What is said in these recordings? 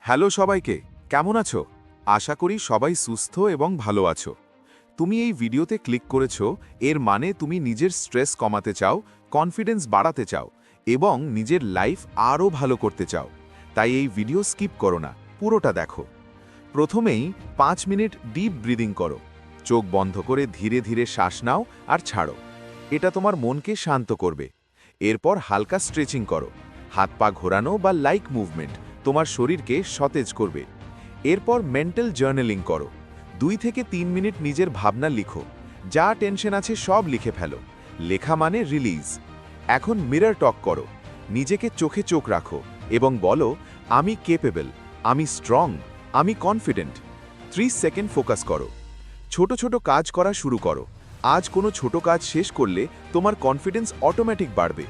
Hello সবাইকে, কেমন আছো? আশা করি সবাই সুস্থ এবং ভালো আছো। তুমি এই ভিডিওতে ক্লিক করেছো, এর মানে তুমি নিজের স্ট্রেস কমাতে চাও, কনফিডেন্স বাড়াতে চাও এবং নিজের লাইফ আরও ভালো করতে চাও। তাই এই ভিডিও স্কিপ করো না, পুরোটা দেখো। প্রথমেই 5 মিনিট ডিপ ব্রিদিং করো। চোখ বন্ধ করে ধীরে ধীরে শ্বাস নাও আর ছাড়ো। এটা তোমার মনকে শান্ত করবে। এরপর হালকা স্ট্রেচিং করো। হাত পা ঘোরানো বা লাইক মুভমেন্ট তোমার শরীরকে সতেজ করবে। এরপর মেন্টাল জার্নালিং করো। 2 থেকে 3 মিনিট নিজের ভাবনা লিখো। যা টেনশন আছে সব লিখে ফেলো। লেখা মানে রিলিজ। এখন মিরর টক করো। নিজেকে চোখে চোখ রাখো এবং বলো, আমি কেপেবল, আমি স্ট্রং, আমি কনফিডেন্ট। 30 সেকেন্ড ফোকাস করো। ছোট ছোট কাজ করা শুরু করো। আজ কোনো ছোট কাজ শেষ করলে তোমার কনফিডেন্স অটোমেটিক বাড়বে।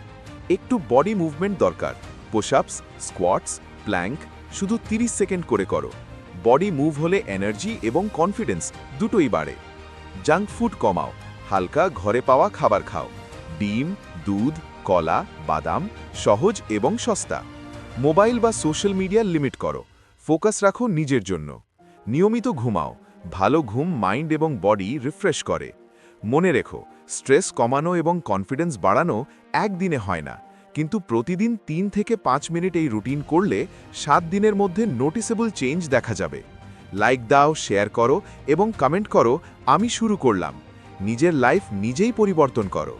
একটু বডি মুভমেন্ট দরকার। পুশ-আপস, স্কোয়াটস, প্ল্যাঙ্ক শুধু 30 সেকেন্ড করে করো। বডি মুভ হলে এনার্জি এবং কনফিডেন্স দুটোই বাড়ে। জাঙ্ক ফুড কমাও। হালকা ঘরে পাওয়া খাবার খাও। ডিম, দুধ, কলা, বাদাম সহজ এবং সস্তা। মোবাইল বা সোশ্যাল মিডিয়া লিমিট করো। ফোকাস রাখো নিজের জন্য। নিয়মিত ঘুমাও। ভালো ঘুম মাইন্ড এবং বডি রিফ্রেশ করে। মনে রেখো, স্ট্রেস কমানো এবং কনফিডেন্স বাড়ানো একদিনে হয় না, কিন্তু প্রতিদিন 3 থেকে 5 মিনিট এই রুটিন করলে 7 দিনের মধ্যে নোটিসেবল চেঞ্জ দেখা যাবে। লাইক দাও, শেয়ার করো এবং কমেন্ট করো, আমি শুরু করলাম। নিজের লাইফ নিজেই পরিবর্তন করো।